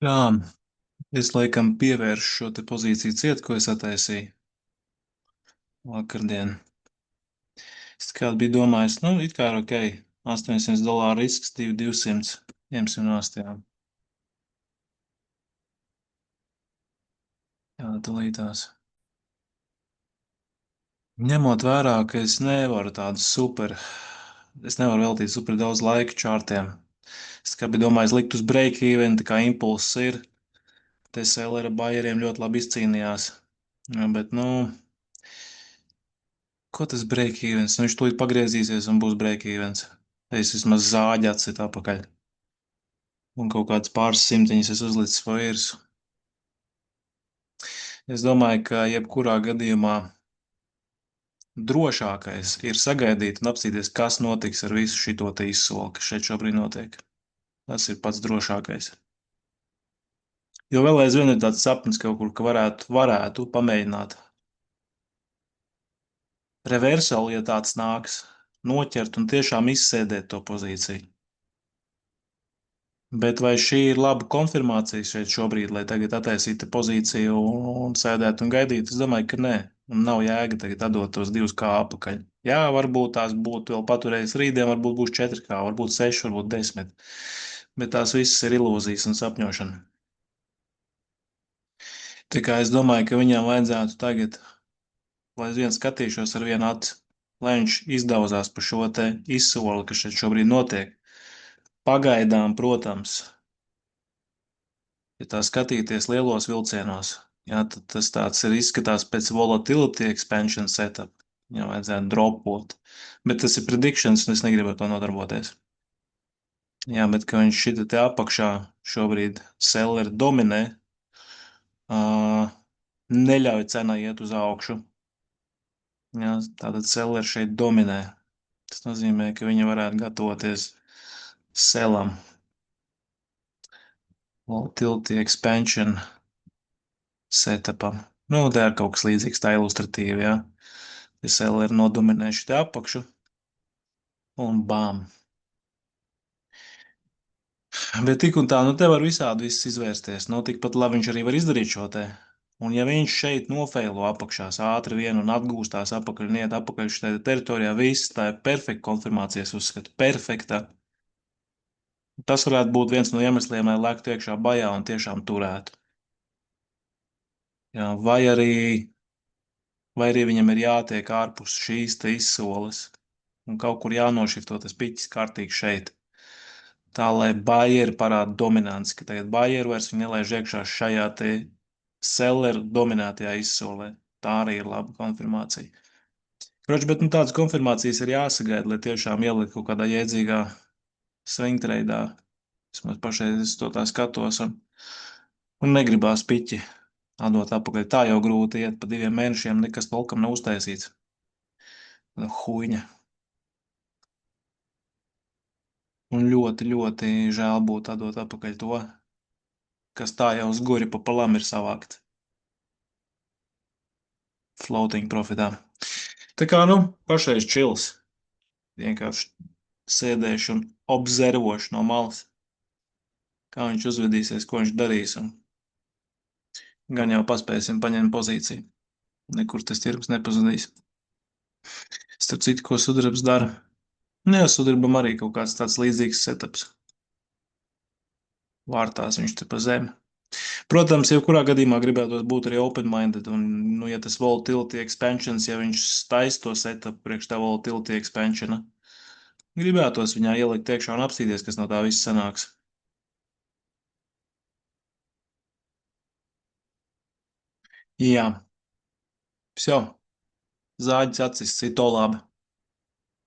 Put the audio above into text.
Jā, es laikam pievēršu šo te pozīciju ciet, ko es attaisīju vakardien. Es kādu biju domājis, nu, it kā ir ok, $800 risks, 200, ņemsim nost, jā. Jā, tulītās. Ņemot vērā, ka es nevaru veltīt super daudz laika čārtiem. Es kā biju domājis likt uz break-even, tā kā impulss ir, te sellera bayeriem ļoti labi izcīnījās. Jā, bet, nu, ko tas break-evens? Nu, viņš tūlīt pagriezīsies un būs break-evens. Es vismaz zāģi atsit apakaļ. Un kaut kāds pāris simtiņas es uzlicis vairs. Es domāju, ka jebkurā gadījumā drošākais ir sagaidīt un apstīties, kas notiks ar visu šito te izsoli, kas šeit šobrīd notiek. Tas ir pats drošākais. Jo vēl aizvien ir tāds sapnis kaut kur, ka varētu pamēģināt reversāli, ja tāds nāks, noķert un tiešām izsēdēt to pozīciju. Bet vai šī ir laba konfirmācija šeit šobrīd, lai tagad attaisītu pozīciju un sēdētu un gaidītu? Es domāju, ka nē. Un nav jēga tagad atdot tos 2K atpakaļ. Jā, varbūt tās būtu vēl paturējis rītdien, varbūt būs 4K, varbūt 6, varbūt 10. Bet tās visas ir ilūzijas un sapņošana. Tā kā es domāju, ka viņam vajadzētu tagad, lai es vien skatīšos ar vienu aci, lai viņš izdauzās pa šo te izsoli, kas šeit šobrīd notiek. Pagaidām, protams, ja tā skatīties lielos vilcienos, jā, tad tas tāds ir izskatās pēc volatility expansion setup. Jā, vajadzētu dropot. Bet tas ir predictions, un es negribu ar to nodarboties. Jā, bet ka viņš šita te apakšā šobrīd seller dominē, neļauj cenai iet uz augšu. Jā, tātad seller šeit dominē. Tas nozīmē, ka viņi varētu gatavoties sellam. Volatility expansion setupam. Nu, tā ir kaut kas līdzīgs tā ilustratīvi, jā. SL ir nodominējuši te apakšu un bām. Bet tik un tā, nu te var visādi viss izvērsties. Nu, tikpat labi viņš arī var izdarīt šo te. Un ja viņš šeit nofeilo apakšās ātri vien un atgūstās apakaļ un iet apakaļ šajā teritorijā, viss tā ir perfekta konfirmācijas uzskata. Perfekta. Tas varētu būt viens no iemesliem, lai lēktu iekšā bajā un tiešām turētu. Jā, vai arī viņam ir jātiek ārpus šīs te izsoles un kaut kur jānošifto tas piķis kārtīgi šeit. Tā, lai Bayer parāda dominanci, ka tagad Bayer vairs viņu nelaiž iekšā šajā te selleru dominētajā izsolē. Tā arī ir laba konfirmācija. Kroč, bet nu, tādas konfirmācijas ir jāsagaida, lai tiešām ielikt kaut kādā jēdzīgā swing tradeā. Vismaz pašreiz es to tā skatos un negribās piķi atdot atpakaļ. Tā jau grūti iet pa 2 mēnešiem, nekas tolkam nav uztaisīts. Huiņa. Un ļoti, ļoti žēl būtu atdot atpakaļ to, kas tā jau uz guri pa palam ir savākt. Floating profitā. Tā kā, nu, pašreiz čils. Vienkārši sēdēšu un observošu no malas, kā viņš uzvedīsies, ko viņš darīs, un gan jau paspēsim paņemt pozīciju. Nekur tas tirgus nepazudīs. Starp citu, ko sudrabs dara? Nē, sudrabam arī kaut kāds tāds līdzīgs setups. Vārtās viņš te pa zemi. Protams, jebkurā gadījumā gribētos būt arī open-minded, un, nu, ja tas volatility expansions, ja viņš taisa to setup priekš tā volatility expansiona, gribētos viņā ielikt iekšā un apstīties, kas no tā viss sanāks. Jā, все, zāģis acis, cito labi.